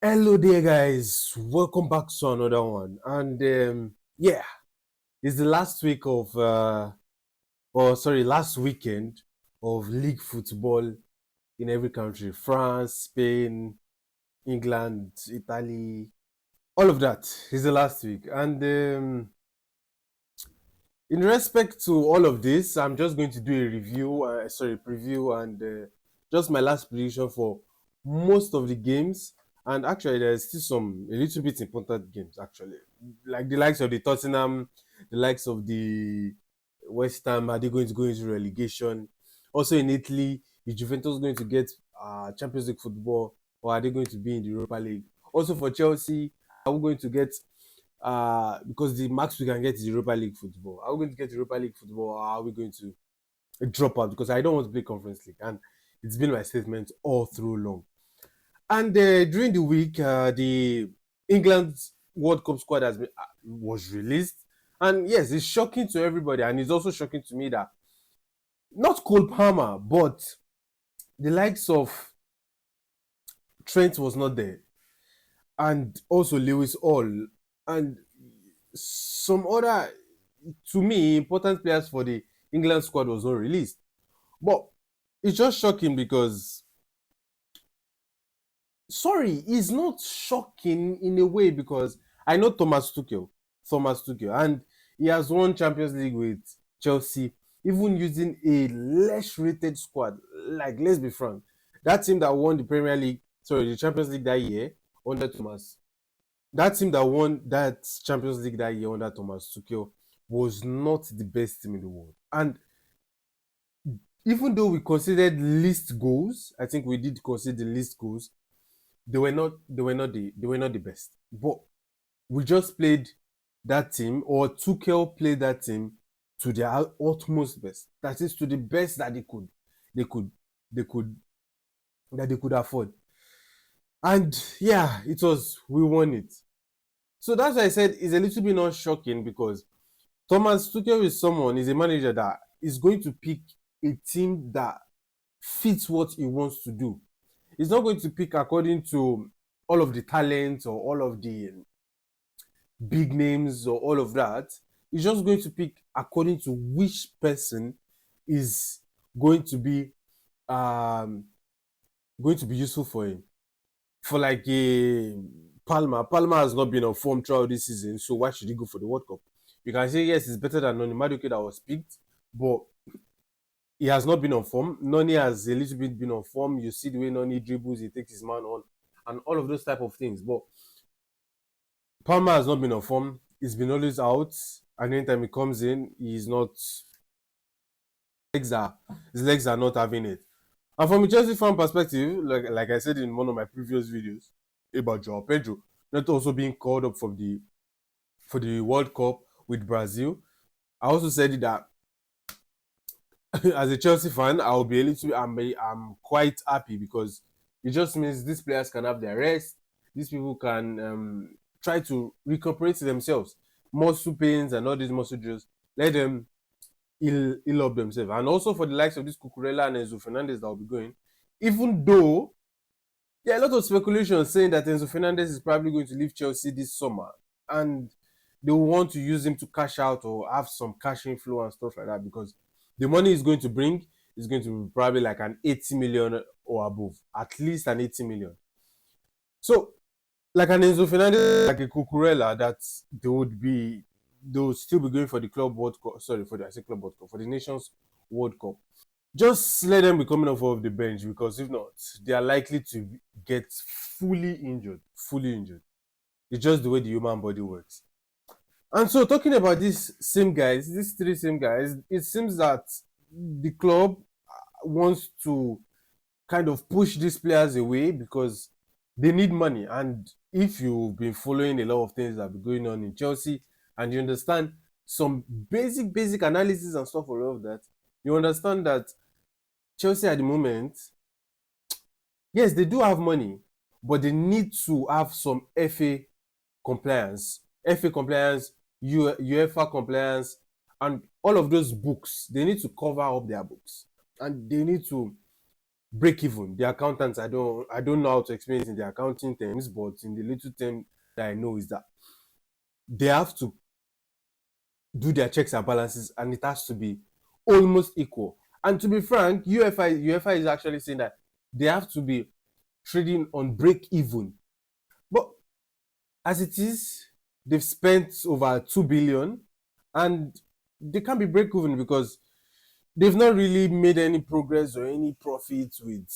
Hello there, guys. Welcome back to another one. And yeah, it's the last week of, last weekend of league football in every country: France, Spain, England, Italy, all of that. Is the last week. And in respect to all of this, I'm just going to do a preview, and just my last prediction for most of the games. And actually, there's still some a little bit important games actually, like the likes of the Tottenham, the likes of the West Ham. Are they going to go into relegation? Also in Italy, is Juventus going to get Champions League football, or are they going to be in the Europa League? Also for Chelsea, are we going to get because the max we can get is Europa League football. Are we going to get Europa League football, or are we going to drop out? Because I don't want to play Conference League, and it's been my statement all through long. And during the week, the England World Cup squad was released, and yes, it's shocking to everybody, and it's also shocking to me that not Cole Palmer, but the likes of Trent was not there, and also Lewis Hall, and some other, to me, important players for the England squad was not released. But it's just shocking because, sorry, it's not shocking in a way because I know Thomas Tuchel, and he has won Champions League with Chelsea, even using a less rated squad. Like, let's be frank, that team that won the Champions League that year under Thomas, that team that won that Champions League that year under Thomas Tuchel was not the best team in the world. And even though we considered least goals, I think we did consider least goals. They were not the best. But we just played that team, or Tuchel played that team to their utmost best. That is, to the best that they could, they could, that they could afford. And yeah, we won it. So that's why I said it's a little bit not shocking because Thomas Tuchel is a manager that is going to pick a team that fits what he wants to do. He's not going to pick according to all of the talent or all of the big names or all of that. He's just going to pick according to which person is going to be um, useful for him. For like a Palmer has not been on form throughout this season, so why should he go for the World Cup? You can say yes, it's better than Noni Madueke that was picked, but he has not been on form. Noni has a little bit been on form. You see the way Noni dribbles, he takes his man on, and all of those type of things. But Palmer has not been on form. He's been always out, and anytime he comes in, he's not. His legs are not having it. And from a Chelsea fan perspective, like I said in one of my previous videos about Joao Pedro not also being called up for the World Cup with Brazil, I also said that as a Chelsea fan, I'll be a little. I'm quite happy because it just means these players can have their rest. These people can try to recuperate themselves. Muscle pains and all these muscle drills, let them heal up themselves. And also for the likes of this Cucurella and Enzo Fernandez that will be going, even though there are a lot of speculation saying that Enzo Fernandez is probably going to leave Chelsea this summer, and they will want to use him to cash out or have some cash inflow and stuff like that because the money he's going to bring is going to be probably like an 80 million or above, at least an 80 million. So, like an Enzo Fernandez, like a Cucurella, that they'll still be going for the Club World Cup. Sorry, for the Nations World Cup. Just let them be coming off of the bench because if not, they are likely to get fully injured. Fully injured. It's just the way the human body works. And so, talking about these three same guys, it seems that the club wants to kind of push these players away because they need money. And if you've been following a lot of things that have been going on in Chelsea and you understand some basic analysis and stuff, all of that, you understand that Chelsea at the moment, yes, they do have money, but they need to have some compliance, FA compliance, UEFA compliance, and all of those books. They need to cover up their books, and they need to break even. The accountants, I don't know how to explain it in the accounting terms, but in the little term that I know is that they have to do their checks and balances, and it has to be almost equal. And to be frank, UEFA is actually saying that they have to be trading on break even. But as it is, they've spent over 2 billion, and they can't be break even because they've not really made any progress or any profits with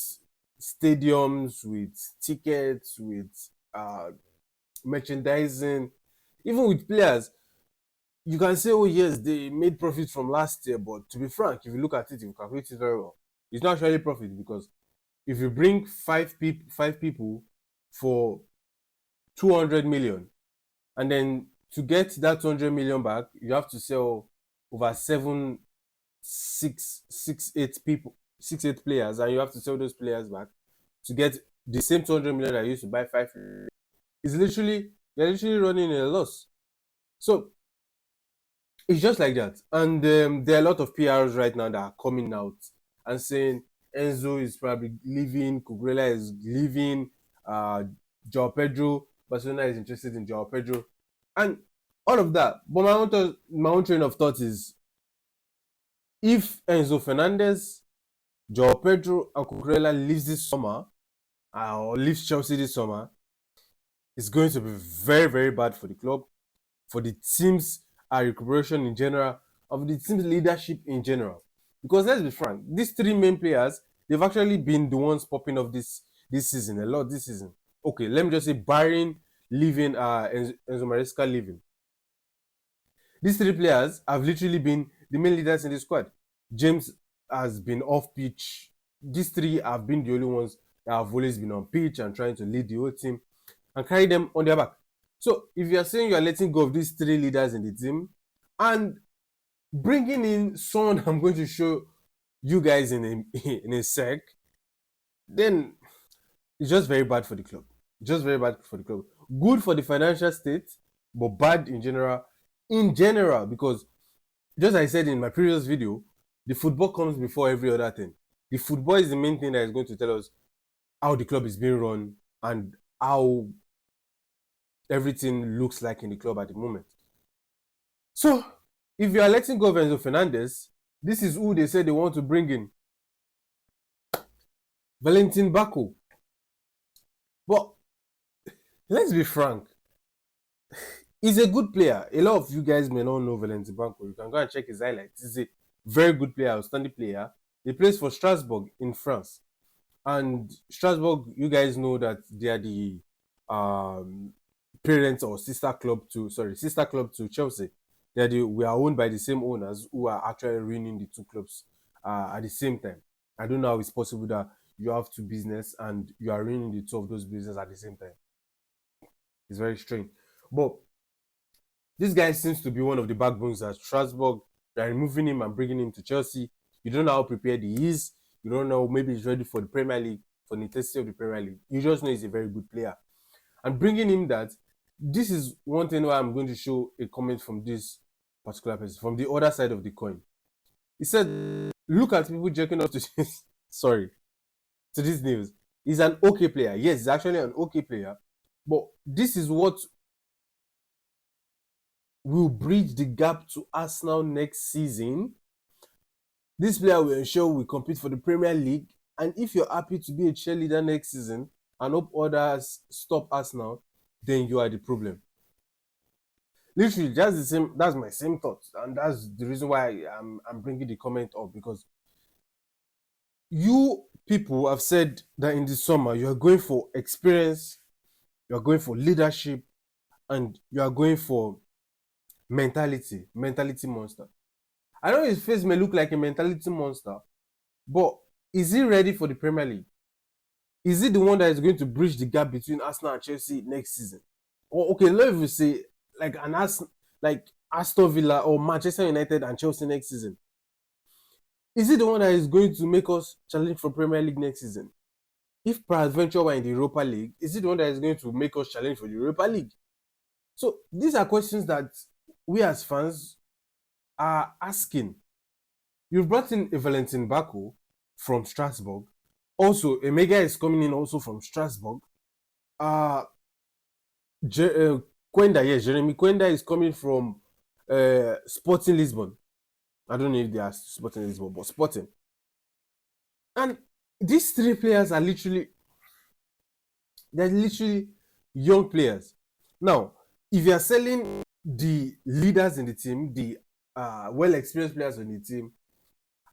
stadiums, with tickets, with merchandising, even with players. You can say, oh yes, they made profit from last year, but to be frank, if you look at it, if you calculate it very well, it's not actually profit because if you bring five people for 200 million, and then to get that 200 million back, you have to sell over seven, six, eight people, 6, 8 players, and you have to sell those players back to get the same 200 million that you used to buy five. It's literally they're literally running a loss. So it's just like that. And there are a lot of PRs right now that are coming out and saying Enzo is probably leaving, Cucurella is leaving, Joao Pedro, Barcelona is interested in Joao Pedro, and all of that. But my own train of thought is if Enzo Fernandez, Joao Pedro, and Cucurella leaves this summer, or leaves Chelsea this summer, it's going to be very, very bad for the club, for the team's recuperation in general, of the team's leadership in general. Because let's be frank, these three main players, they've actually been the ones popping off this season, a lot this season. Okay, let me just say Bayern leaving, Enzo Maresca leaving. These three players have literally been the main leaders in the squad. James has been off pitch. These three have been the only ones that have always been on pitch and trying to lead the whole team and carry them on their back. So if you are saying you are letting go of these three leaders in the team and bringing in someone I'm going to show you guys in a sec, then it's just very bad for the club. Just very bad for the club. Good for the financial state, but bad in general. In general, because just like I said in my previous video, the football comes before every other thing. The football is the main thing that is going to tell us how the club is being run and how everything looks like in the club at the moment. So, if you are letting go of Enzo Fernandez, this is who they say they want to bring in. Valentin Bako. But let's be frank, he's a good player. A lot of you guys may not know Valentin Bako. You can go and check his highlights. He's a very good player, outstanding player. He plays for Strasbourg in France. And Strasbourg, you guys know that they are the parents or sister club to Chelsea. We are owned by the same owners who are actually running the two clubs at the same time. I don't know how it's possible that you have two business and you are running the two of those businesses at the same time. It's very strange. But this guy seems to be one of the backbones at Strasbourg. They're removing him and bringing him to Chelsea. You don't know how prepared he is. You don't know, maybe he's ready for the Premier League, for the intensity of the Premier League. You just know he's a very good player. And bringing him that, this is one thing where I'm going to show a comment from this particular person, from the other side of the coin. He said, look at people jerking off to this, to this news. He's an okay player. Yes, he's actually an okay player. But this is what will bridge the gap to Arsenal next season. This player will ensure we compete for the Premier League. And if you're happy to be a cheerleader next season and hope others stop Arsenal, then you are the problem. Literally, that's my same thought. And that's the reason why I'm bringing the comment up, because you people have said that in the summer you are going for experience, you are going for leadership, and you are going for mentality monster. I know his face may look like a mentality monster, but is he ready for the Premier League? Is he the one that is going to bridge the gap between Arsenal and Chelsea next season? Or okay, let me say like Aston Villa or Manchester United and Chelsea next season. Is he the one that is going to make us challenge for Premier League next season? If peradventure we're in the Europa League, is he the one that is going to make us challenge for the Europa League? So these are questions that we as fans are asking. You've brought in a Valentin Bako from Strasbourg. Also, Emega is coming in also from Strasbourg. Uh, Je- uh Quenda, yes, Jeremy Quenda is coming from Sporting Lisbon. I don't know if they are Sporting Lisbon, but Sporting. And these three players are they're literally young players. Now, if you are selling the leaders in the team, the well experienced players on the team,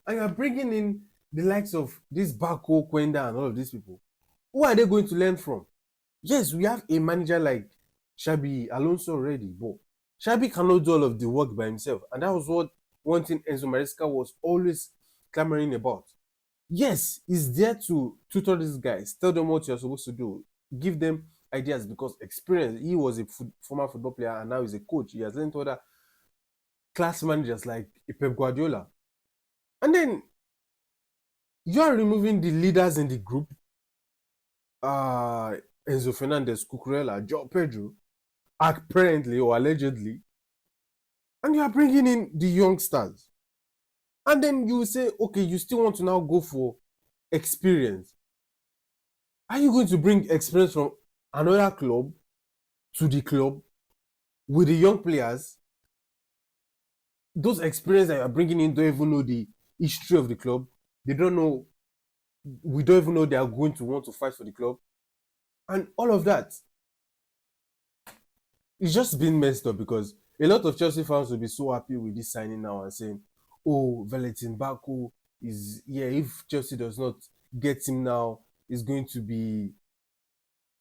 and you're bringing in the likes of this Bako, Quenda, and all of these people, who are they going to learn from? Yes, we have a manager like Shabi Alonso already, but Shabi cannot do all of the work by himself. And that was what one thing Enzo Maresca was always clamoring about. Yes, he's there to tutor these guys, tell them what you're supposed to do, give them ideas because experience. He was a former football player and now he's a coach. He has learned to other class managers like Pep Guardiola. And then you are removing the leaders in the group, Enzo Fernandez, Cucurella, João Pedro, apparently or allegedly, and you are bringing in the youngsters. And then you say, okay, you still want to now go for experience. Are you going to bring experience from another club to the club with the young players? Those experience that you are bringing in don't even know the history of the club. They don't know. We don't even know they are going to want to fight for the club, and all of that. It's just been messed up because a lot of Chelsea fans will be so happy with this signing now and saying, "Oh, Valentin Baku is yeah. If Chelsea does not get him now, it's going to be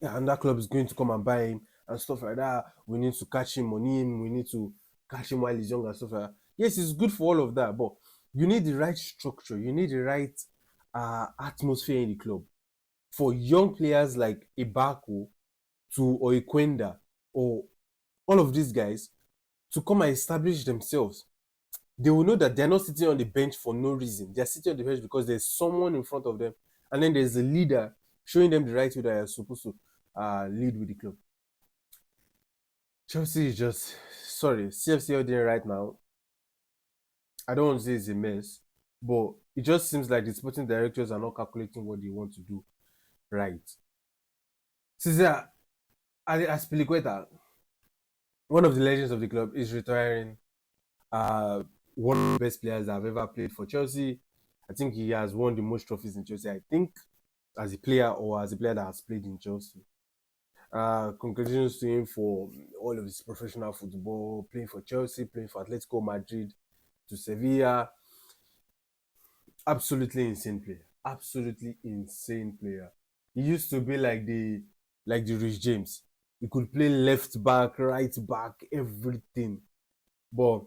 yeah, and that club is going to come and buy him and stuff like that. We need to catch him on him. We need to catch him while he's young and stuff like that. Yes, it's good for all of that, but you need the right structure. You need the right atmosphere in the club for young players like Ibako to or Ikwenda or all of these guys to come and establish themselves. They will know that they're not sitting on the bench for no reason. They're sitting on the bench because there's someone in front of them, and then there's a leader showing them the right way that they're supposed to lead with the club. Chelsea is just sorry, CFCL there right now. I don't want to say it's a mess, but it just seems like the sporting directors are not calculating what they want to do right. Cesar Aspilicueta, one of the legends of the club, is retiring. One of the best players that have ever played for Chelsea. I think he has won the most trophies in Chelsea. I think as a player or as a player that has played in Chelsea. Congratulations to him for all of his professional football, playing for Chelsea, playing for Atletico Madrid, to Sevilla. Absolutely insane player. Absolutely insane player. He used to be like the Rich James. He could play left back, right back, everything. But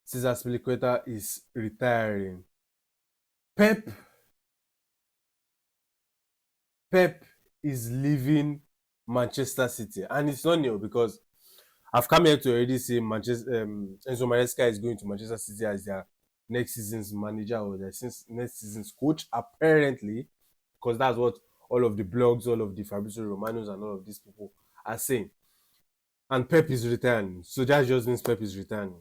Cesar Spilicueta is retiring. Pep is leaving Manchester City, and it's not new because I've come here to already say Manchester Enzo Maresca is going to Manchester City as their next season's manager or their next season's coach, apparently, because that's what all of the blogs, all of the Fabrizio Romanos, and all of these people are saying. And Pep is retiring, so that just means Pep is retiring.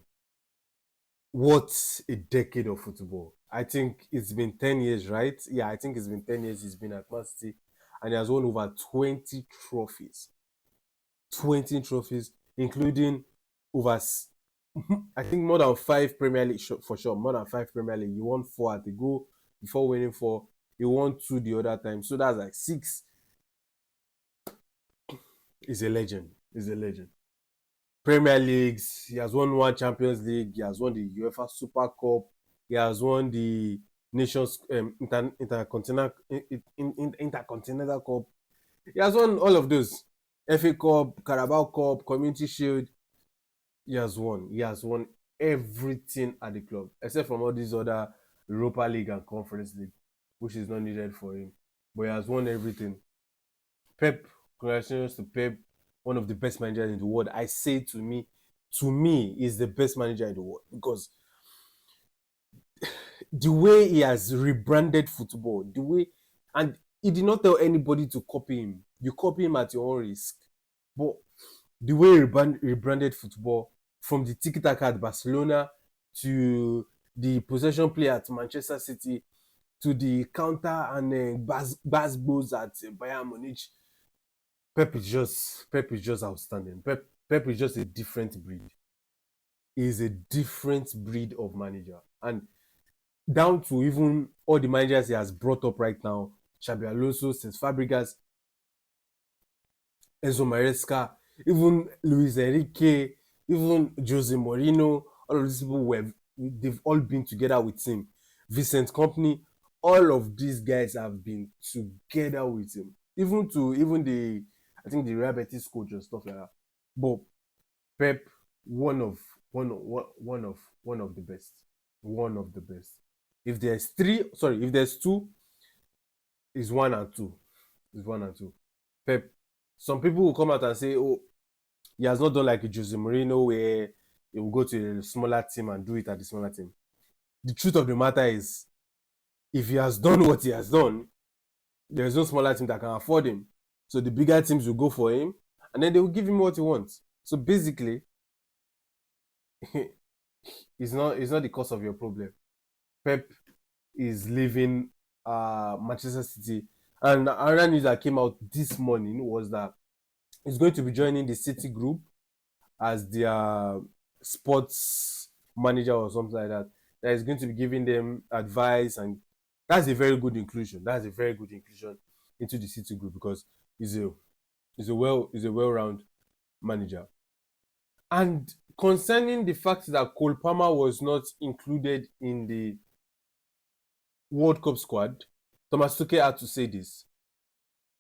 What a decade of football! I think it's been 10 years, right? Yeah, I think it's been 10 years. He's been at Man City, and he has won over 20 trophies. 20 trophies, including over, I think, more than 5 Premier League, for sure, more than 5 Premier League. He won 4 at the go before winning 4. He won 2 the other time. So that's like 6. He's a legend. He's a legend. Premier Leagues, he has won 1 Champions League, he has won the UEFA Super Cup, he has won the Nations Intercontinental Cup. He has won all of those. FA Cup, Carabao Cup, Community Shield. He has won. He has won everything at the club, except from all these other Europa League and Conference League, which is not needed for him. But he has won everything. Pep, congratulations to Pep, one of the best managers in the world. I say to me, is the best manager in the world because the way he has rebranded football, the way, and he did not tell anybody to copy him. You copy him at your own risk. But the way he rebranded football from the tiki-taka at Barcelona to the possession play at Manchester City, to the counter and Bas Bos at Bayern Munich. Pep is just outstanding. Pep is just a different breed. He is a different breed of manager, and down to even all the managers he has brought up right now, Xabi Alonso, Cesc Fabregas, Enzo Maresca, even Luis Enrique, even Jose Mourinho, all of these people they've all been together with him. Vincent Company, all of these guys have been together with him. Even the I think the Real Betis coach and stuff like that. But Pep, one of one of the best. One of the best. If there's if there's two, it's one and two. It's one and two. Pep. Some people will come out and say, "Oh, he has not done like a Jose Mourinho where he will go to a smaller team and do it at the smaller team." The truth of the matter is, if he has done what he has done, there is no smaller team that can afford him. So the bigger teams will go for him, and then they will give him what he wants. So basically, it's not the cause of your problem. Pep is leaving Manchester City, and another news that came out this morning was that he's going to be joining the City group as their sports manager or something like that. That is going to be giving them advice, and that's a very good inclusion. That's a very good inclusion into the City group because he's a well-rounded manager. And concerning the fact that Cole Palmer was not included in the World Cup squad, Thomas Tuchel had to say this.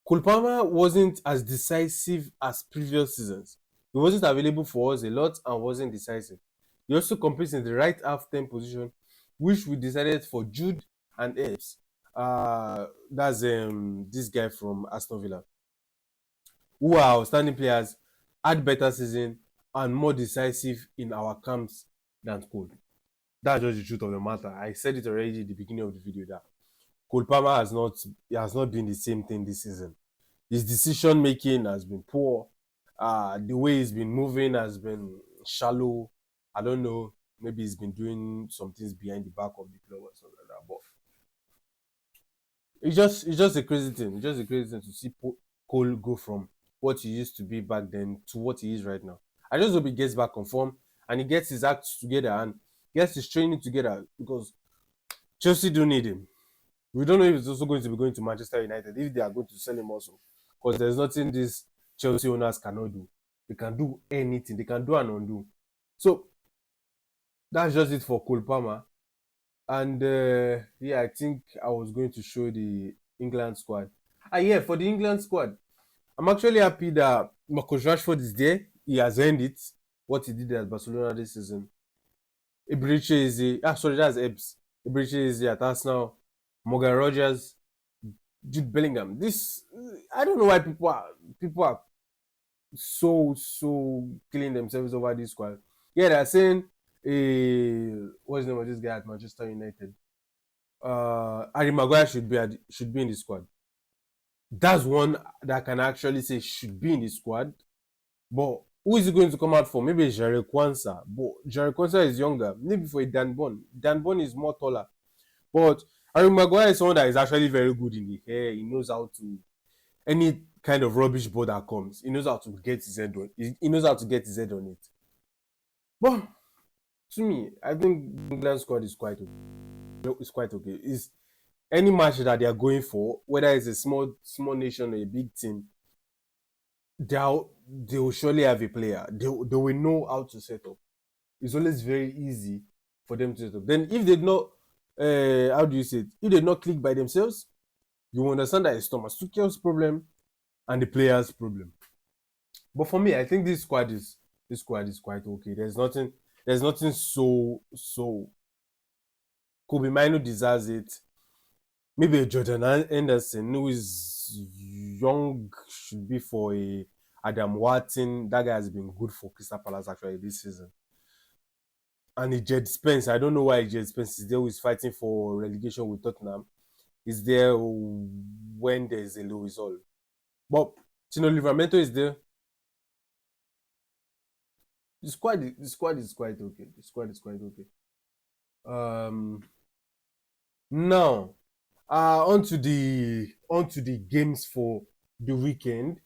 Cole Palmer wasn't as decisive as previous seasons. He wasn't available for us a lot and wasn't decisive. He also competes in the right half 10 position, which we decided for Jude and Ebbs. That's this guy from Aston Villa, who are outstanding players, had better season, and more decisive in our camps than Cole. That's just the truth of the matter. I said it already at the beginning of the video that Cole Palmer has not been the same thing this season. His decision making has been poor. The way he's been moving has been shallow. I don't know. Maybe he's been doing some things behind the back of the club or something like that. But it's just a crazy thing. It's just a crazy thing to see Cole go from what he used to be back then to what he is right now. I just hope he gets back on form and he gets his act together and gets his training together because Chelsea do need him. We don't know if he's also going to be going to Manchester United, if they are going to sell him also. Because there's nothing these Chelsea owners cannot do. They can do anything. They can do and undo. So, that's just it for Cole Palmer. And yeah, I think I was going to show the England squad. Yeah, for the England squad, I'm actually happy that Marcus Rashford is there. He has earned it, what he did at Barcelona this season. Ibriche is that's Ebbs. Ibriche is at Arsenal. Morgan Rogers, Jude Bellingham. This I don't know why people are so killing themselves over this squad. Yeah, they're saying what's the name of this guy at Manchester United? Harry Maguire should be in the squad. That's one that can actually say should be in the squad. But who is he going to come out for? Maybe Jerry Kwanzaa. But Jerry Kwanzaa is younger. Maybe for a Dan Bon. Dan Bon is more taller. But Harry Maguire is someone that is actually very good in the hair. He knows how to any kind of rubbish ball that comes. He knows how to get his head on. He knows how to get his head on it. But to me, I think the England squad is quite okay. It's quite okay. It's any match that they are going for, whether it's a small nation or a big team, they will surely have a player. They will know how to set up. It's always very easy for them to set up. Then if they not, how do you say it? If they not click by themselves, you understand that it's Thomas Tuchel's problem and the players' problem. But for me, I think this squad is quite okay. There's nothing so. Kobe Mino deserves it. Maybe Jordan Henderson, who is young, should be for a Adam Wharton. That guy has been good for Crystal Palace actually this season. And Jed Spence, I don't know why Jed Spence is there, who is fighting for relegation with Tottenham. Is there when there is a low result. But Tino Livramento is there. The squad is quite okay. The squad is quite okay. Now, On to the games for the weekend.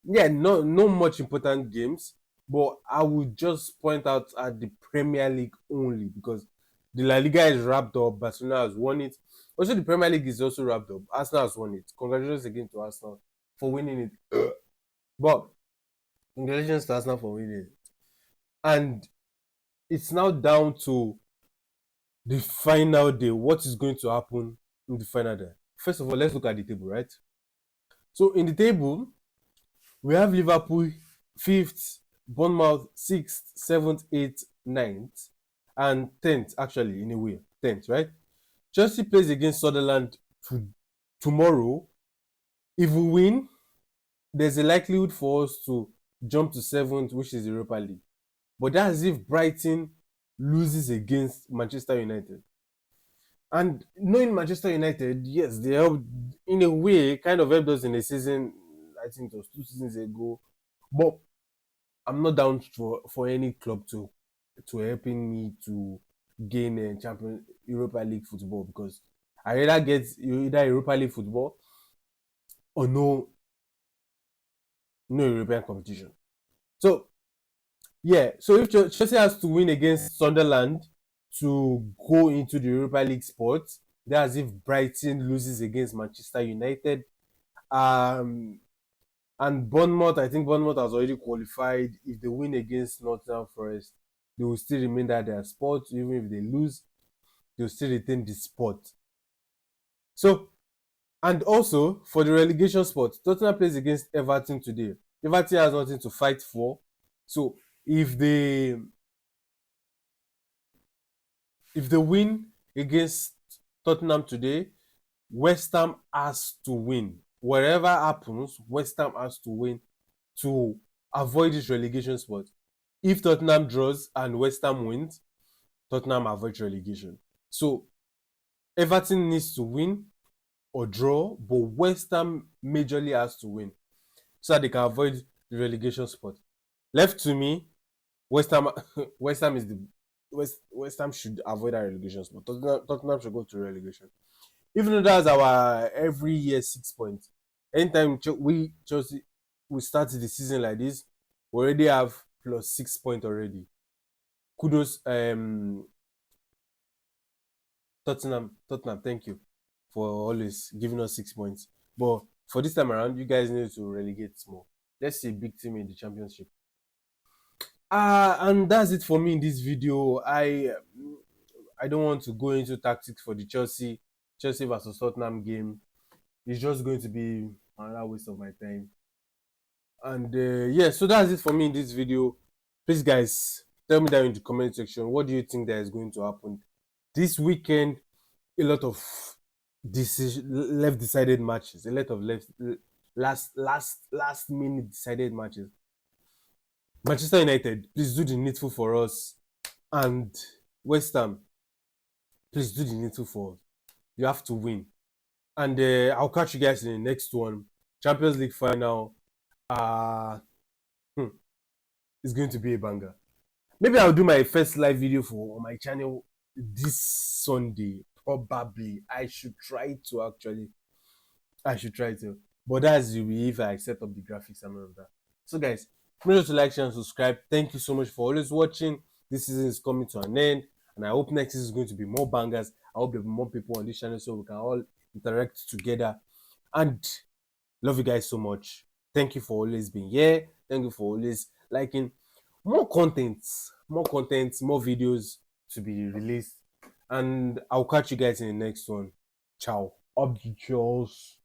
Yeah, no much important games, but I would just point out at the Premier League only because the La Liga is wrapped up. Barcelona has won it. Also, the Premier League is also wrapped up. Arsenal has won it. Congratulations again to Arsenal for winning it. But congratulations to Arsenal for winning it. And it's now down to the final day. What is going to happen in the final day? First of all, let's look at the table, right? So in the table, we have Liverpool 5th, Bournemouth 6th, 7th, 8th, 9th, and 10th, actually, in a way. 10th, right? Chelsea plays against Sunderland tomorrow. If we win, there's a likelihood for us to jump to 7th, which is the Europa League. But that's if Brighton loses against Manchester United. And knowing Manchester United, yes, they helped in a way, kind of helped us in a season. I think it was 2 seasons ago. But I'm not down for any club to helping me to gain a champion Europa League football because I rather get either Europa League football or no European competition. So yeah, so if Chelsea has to win against Sunderland to go into the Europa League spot, that's if Brighton loses against Manchester United. And Bournemouth, I think Bournemouth has already qualified. If they win against Nottingham Forest, they will still remain at their spot. Even if they lose, they will still retain the spot. So, and also for the relegation spot, Tottenham plays against Everton today. Everton has nothing to fight for. So if they win against Tottenham today, West Ham has to win. Whatever happens, West Ham has to win to avoid this relegation spot. If Tottenham draws and West Ham wins, Tottenham avoids relegation. So Everton needs to win or draw, but West Ham majorly has to win so that they can avoid the relegation spot. Left to me, West Ham West Ham is the West Ham should avoid that relegation spot. Tottenham should go to relegation. Even though that's our every year 6 points. Anytime Chelsea we start the season like this, we already have plus 6 points already. Kudos, Tottenham, thank you for always giving us 6 points. But for this time around, you guys need to relegate more. Let's see a big team in the championship. And that's it for me in this video. I don't want to go into tactics for the Chelsea versus Tottenham game. It's just going to be another waste of my time. And yeah, so that's it for me in this video. Please, guys, tell me down in the comment section, what do you think that is going to happen this weekend? A lot of left decided matches, a lot of last minute decided matches. Manchester United, please do the needful for us, and West Ham, please do the needful for us. You have to win. And I'll catch you guys in the next one. Champions League final. It's going to be a banger. Maybe I'll do my first live video on my channel this Sunday. Probably. I should try to actually. But that's if I set up the graphics and all of that. So guys, make sure to like, share, and subscribe. Thank you so much for always watching. This season is coming to an end, and I hope next season is going to be more bangers. I hope there will be more people on this channel so we can all interact together. And love you guys so much. Thank you for always being here. Thank you for always liking. More content, more videos to be released. And I'll catch you guys in the next one. Ciao. Up the jaws.